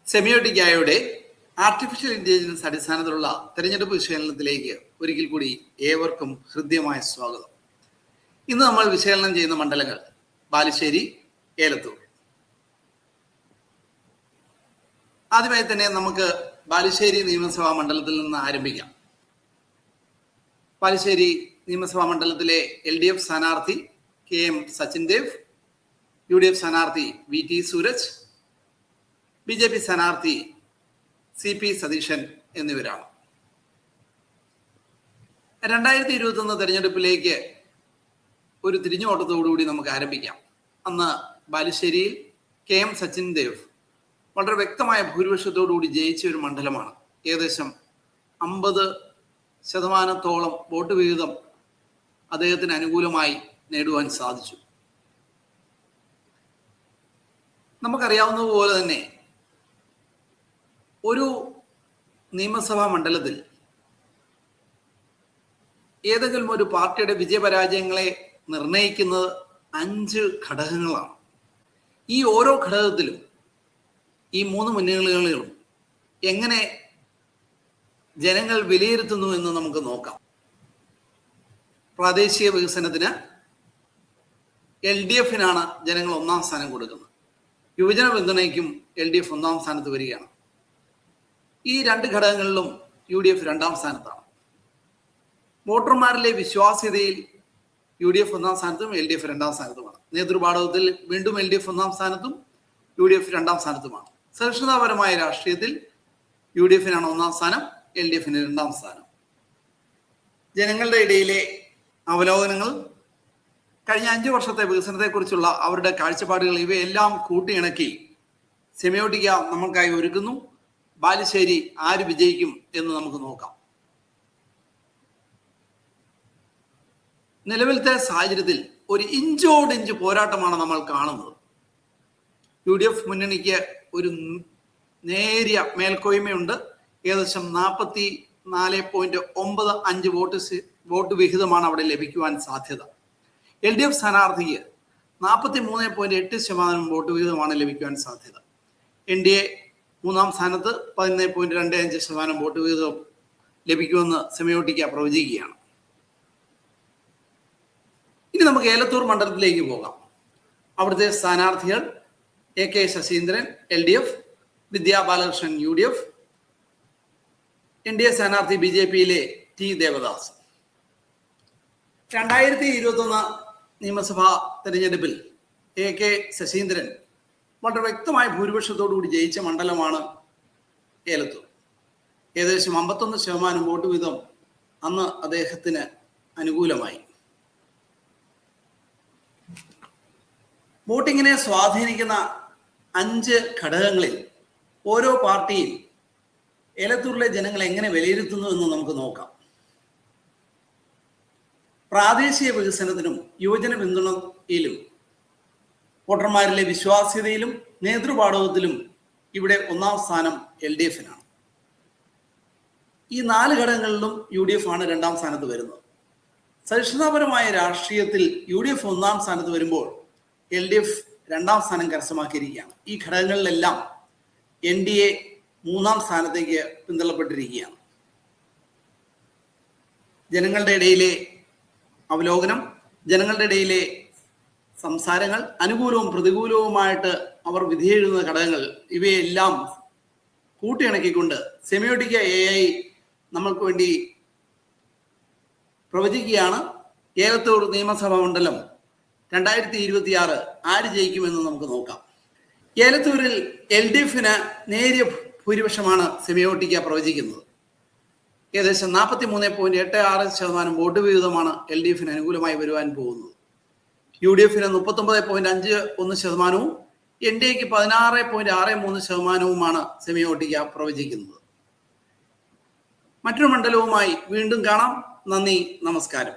സെമിയോട്ടിക്കായുടെ artificial intelligence അടിസ്ഥാനത്തിലുള്ള തെരഞ്ഞെടുപ്പ് വിശകലനത്തിലേക്ക് ഒരിക്കൽ കൂടി ഏവർക്കും ഹൃദ്യമായ സ്വാഗതം. ഇന്ന് നമ്മൾ വിശകലനം ചെയ്യുന്ന മണ്ഡലങ്ങൾ ബാലുശ്ശേരി, ഏലത്തൂർ. ആദ്യമായി തന്നെ നമുക്ക് ബാലുശ്ശേരി നിയമസഭാ മണ്ഡലത്തിൽ നിന്ന് ആരംഭിക്കാം. ബാലുശ്ശേരി നിയമസഭാ മണ്ഡലത്തിലെ LDF സ്ഥാനാർത്ഥി KM സച്ചിൻ ദേവ്, UDF സ്ഥാനാർത്ഥി VT സൂരജ്, BJP സ്ഥാനാർത്ഥി CP സതീശൻ എന്നിവരാണ്. 2021 തെരഞ്ഞെടുപ്പിലേക്ക് ഒരു തിരിഞ്ഞുപോട്ടത്തോടുകൂടി നമുക്ക് ആരംഭിക്കാം. അന്ന് ബാലുശ്ശേരിയിൽ KM സച്ചിൻ ദേവ് വളരെ വ്യക്തമായ ഭൂരിപക്ഷത്തോടുകൂടി ജയിച്ച ഒരു മണ്ഡലമാണ്. ഏകദേശം 50% വോട്ട് വിഹിതം അദ്ദേഹത്തിന് അനുകൂലമായി നേടുവാൻ സാധിച്ചു. നമുക്കറിയാവുന്നതുപോലെ തന്നെ ഒരു നിയമസഭാ മണ്ഡലത്തിൽ ഏതെങ്കിലും ഒരു പാർട്ടിയുടെ വിജയപരാജയങ്ങളെ നിർണയിക്കുന്നത് 5 ഘടകങ്ങളാണ്. ഈ ഓരോ ഘടകത്തിലും ഈ 3 മുന്നണികളും എങ്ങനെ ജനങ്ങൾ വിലയിരുത്തുന്നു എന്ന് നമുക്ക് നോക്കാം. പ്രാദേശിക വികസനത്തിന് LDFനാണ് ജനങ്ങൾ 1-ാം സ്ഥാനം കൊടുക്കുന്നത്. യുവജന പിന്തുണയ്ക്കും LDF 1-ാം സ്ഥാനത്ത് വരികയാണ്. ഈ 2 ഘടകങ്ങളിലും UDF 2-ാം സ്ഥാനത്താണ്. വോട്ടർമാരിലെ വിശ്വാസ്യതയിൽ UDF 1-ാം സ്ഥാനത്തും LDF 2-ാം സ്ഥാനത്തുമാണ്. നേതൃപാടവത്തിൽ വീണ്ടും LDF 1-ാം സ്ഥാനത്തും UDF 2-ാം സ്ഥാനത്തുമാണ്. സഹിഷ്ണുതാപരമായ രാഷ്ട്രീയത്തിൽ UDFനാണ് 1-ാം സ്ഥാനം, LDFന് 2-ാം സ്ഥാനം. ജനങ്ങളുടെ ഇടയിലെ അവലോകനങ്ങൾ, കഴിഞ്ഞ 5 വർഷത്തെ വികസനത്തെക്കുറിച്ചുള്ള അവരുടെ കാഴ്ചപ്പാടുകൾ, ഇവയെല്ലാം കൂട്ടിയിണക്കി സെമിയോട്ടിക്ക നമ്മൾക്കായി ഒരുക്കുന്നു. ബാലുശ്ശേരി ആര് വിജയിക്കും എന്ന് നമുക്ക് നോക്കാം. നിലവിലത്തെ സാഹചര്യത്തിൽ ഒരു ഇഞ്ചോടിഞ്ച് പോരാട്ടമാണ് നമ്മൾ കാണുന്നത്. UDF മുന്നണിക്ക് ഒരു നേരിയ മേൽക്കോയ്മയുണ്ട്. ഏകദേശം 44.95 വോട്ട് വിഹിതമാണ് അവിടെ ലഭിക്കുവാൻ സാധ്യത. LDF സ്ഥാനാർത്ഥിക്ക് 43.8% വോട്ട് വിഹിതമാണ് ലഭിക്കുവാൻ സാധ്യത. NDA 3-ാം സ്ഥാനത്ത് 11.25% വോട്ട് വിഹിതം ലഭിക്കുമെന്ന് സെമിയോട്ടിക്ക പ്രവചിക്കുകയാണ്. ഇനി നമുക്ക് ഏലത്തൂർ മണ്ഡലത്തിലേക്ക് പോകാം. അവിടുത്തെ സ്ഥാനാർത്ഥികൾ AK ശശീന്ദ്രൻ LDF, വിദ്യാ ബാലകൃഷ്ണൻ UDF, NDA സ്ഥാനാർത്ഥി BJPയിലെ T ദേവദാസ്. 2021 നിയമസഭാ തെരഞ്ഞെടുപ്പിൽ AK ശശീന്ദ്രൻ വളരെ വ്യക്തമായ ഭൂരിപക്ഷത്തോടുകൂടി ജയിച്ച മണ്ഡലമാണ് ഏലത്തൂർ. ഏകദേശം 51% വോട്ട് വീതം അന്ന് അദ്ദേഹത്തിന് അനുകൂലമായി. വോട്ടിങ്ങിനെ സ്വാധീനിക്കുന്ന 5 ഘടകങ്ങളിൽ ഓരോ പാർട്ടിയിൽ ഏലത്തൂരിലെ ജനങ്ങൾ എങ്ങനെ വിലയിരുത്തുന്നു എന്ന് നമുക്ക് നോക്കാം. പ്രാദേശിക വികസനത്തിനും യുവജന പിന്തുണയിലും വോട്ടർമാരിലെ വിശ്വാസ്യതയിലും നേതൃപാടവത്തിലും ഇവിടെ 1-ാം സ്ഥാനം LDFനാണ്. ഈ 4 ഘടകങ്ങളിലും UDF ആണ് 2-ാം സ്ഥാനത്ത് വരുന്നത്. സഹിഷ്ണുതാപരമായ രാഷ്ട്രീയത്തിൽ UDF 1-ാം സ്ഥാനത്ത് വരുമ്പോൾ LDF 2-ാം സ്ഥാനം കരസ്ഥമാക്കിയിരിക്കുകയാണ്. ഈ ഘടകങ്ങളിലെല്ലാം NDA 3-ാം സ്ഥാനത്തേക്ക് പിന്തള്ളപ്പെട്ടിരിക്കുകയാണ്. ജനങ്ങളുടെ ഇടയിലെ അവലോകനം, ജനങ്ങളുടെ ഇടയിലെ സംസാരങ്ങൾ, അനുകൂലവും പ്രതികൂലവുമായിട്ട് അവർ വിധിയെഴുതുന്ന ഘടകങ്ങൾ, ഇവയെല്ലാം കൂട്ടിയിണക്കിക്കൊണ്ട് സെമിയോട്ടിക്ക AI നമ്മൾക്ക് വേണ്ടി പ്രവചിക്കുകയാണ്. ഏലത്തൂർ നിയമസഭാ മണ്ഡലം 2026 ആര് ജയിക്കുമെന്ന് നമുക്ക് നോക്കാം. ഏലത്തൂരിൽ LDFന് നേരിയ ഭൂരിപക്ഷമാണ് സെമിയോട്ടിക്ക പ്രവചിക്കുന്നത്. ഏകദേശം 43.86% വോട്ട് വിഹിതമാണ് LDFന് അനുകൂലമായി വരുവാൻ പോകുന്നത്. UDFന് 39.51%, NDAക്ക് 16.63%വുമാണ് സെമിയോട്ടിക്ക പ്രവചിക്കുന്നത്. മറ്റൊരു മണ്ഡലവുമായി വീണ്ടും കാണാം. നന്ദി, നമസ്കാരം.